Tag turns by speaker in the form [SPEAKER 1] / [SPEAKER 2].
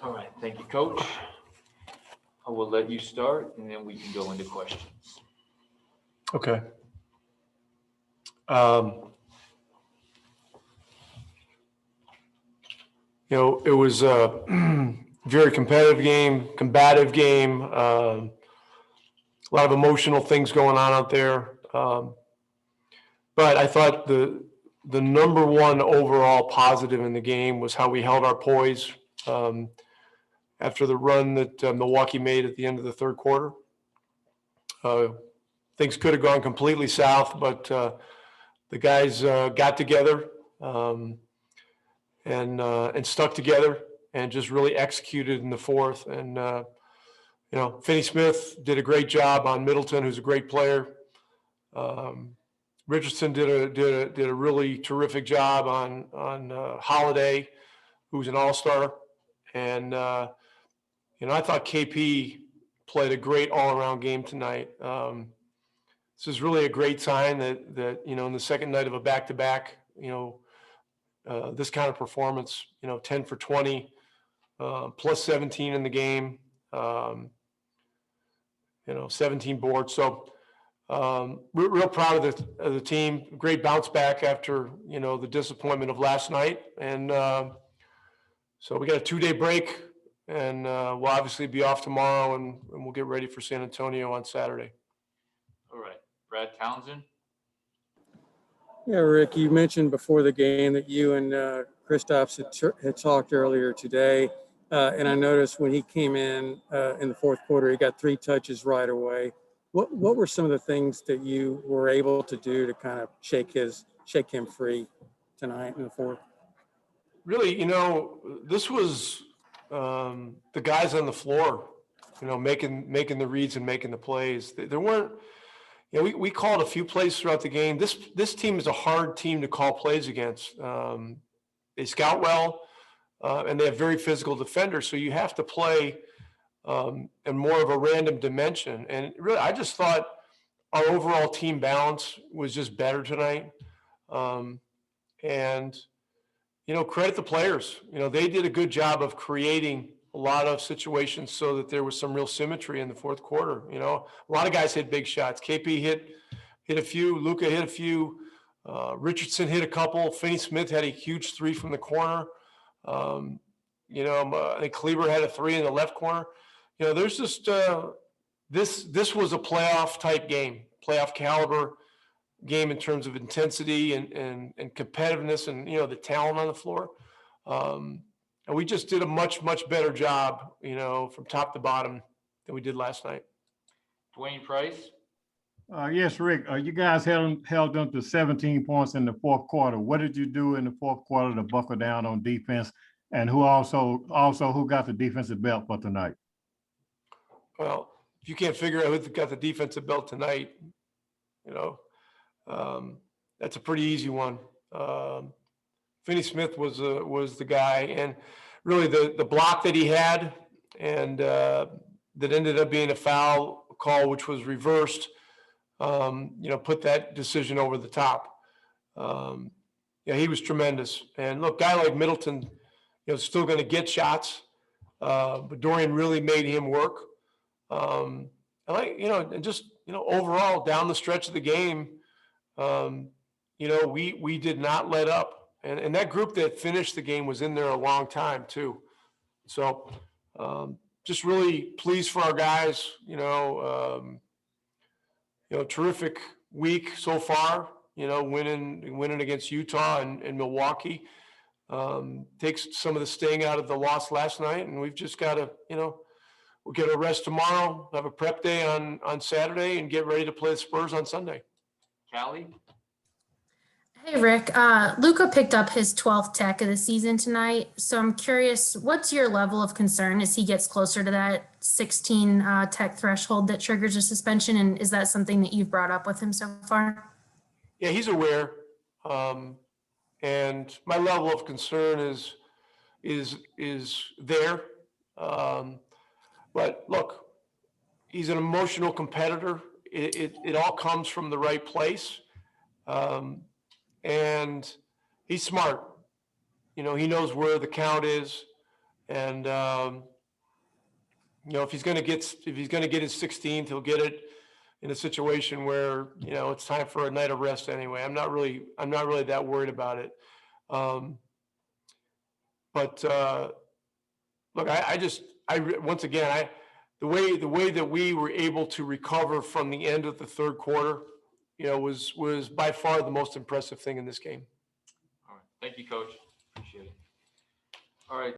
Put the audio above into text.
[SPEAKER 1] All right, thank you, Coach. I will let you start, and then we can go into questions.
[SPEAKER 2] Okay. It was a very competitive game, combative game, a lot of emotional things going on out there. But I thought the number one overall positive in the game was how we held our poise after the run that Milwaukee made at the end of the third quarter. Things could have gone completely south, but the guys got together and stuck together and just really executed in the fourth. And Finney Smith did a great job on Middleton, who's a great player. Richardson did a really terrific job on Holiday, who's an all-star. And I thought KP played a great all-around game tonight. This is really a great sign that in the second night of a back-to-back, this kind of performance, 10 for 20, plus 17 in the game, 17 boards. So we're real proud of the team. Great bounce back after, the disappointment of last night. And so we got a 2-day break, and we'll obviously be off tomorrow, and we'll get ready for San Antonio on Saturday.
[SPEAKER 1] All right, Brad Townsend.
[SPEAKER 3] Yeah, Rick, you mentioned before the game that you and Kristaps had talked earlier today. And I noticed when he came in the fourth quarter, he got 3 touches right away. What were some of the things that you were able to do to kind of shake him free tonight in the fourth?
[SPEAKER 2] Really, this was the guys on the floor, making the reads and making the plays. There weren't, we called a few plays throughout the game. This team is a hard team to call plays against. They scout well, and they have very physical defenders. So you have to play in more of a random dimension. And really, I just thought our overall team balance was just better tonight. And credit the players. They did a good job of creating a lot of situations so that there was some real symmetry in the fourth quarter. A lot of guys hit big shots. KP hit a few. Luka hit a few. Richardson hit a couple. Finney Smith had a huge 3 from the corner. I think Kleber had a 3 in the left corner. There's just this was a playoff type game, playoff caliber game in terms of intensity and competitiveness and the talent on the floor. And we just did a much better job, from top to bottom than we did last night.
[SPEAKER 1] Dwayne Price.
[SPEAKER 4] Yes, Rick. You guys held them to 17 points in the fourth quarter. What did you do in the fourth quarter to buckle down on defense? And who got the defensive belt for tonight?
[SPEAKER 2] Well, if you can't figure out who got the defensive belt tonight, that's a pretty easy one. Finney Smith was the guy, and really the block that he had, and that ended up being a foul call, which was reversed. Put that decision over the top. He was tremendous. And look, guy like Middleton, still going to get shots, but Dorian really made him work. And just overall down the stretch of the game, we did not let up. And that group that finished the game was in there a long time too. So just really pleased for our guys, terrific week so far, winning against Utah and Milwaukee. Takes some of the sting out of the loss last night. And we've just got to, we'll get a rest tomorrow, have a prep day on Saturday, and get ready to play the Spurs on Sunday.
[SPEAKER 1] Callie?
[SPEAKER 5] Hey, Rick. Luka picked up his 12th tech of the season tonight. So I'm curious, what's your level of concern as he gets closer to that 16 tech threshold that triggers a suspension? And is that something that you've brought up with him so far?
[SPEAKER 2] Yeah, he's aware. And my level of concern is there. But look, he's an emotional competitor. It all comes from the right place. And he's smart. He knows where the count is. And, you know, if he's going to get his 16th, he'll get it in a situation where, you know, it's time for a night of rest anyway. I'm not really that worried about it. But look, once again, the way that we were able to recover from the end of the third quarter, you know, was by far the most impressive thing in this game.
[SPEAKER 1] All right. Thank you, Coach. Appreciate it. All right.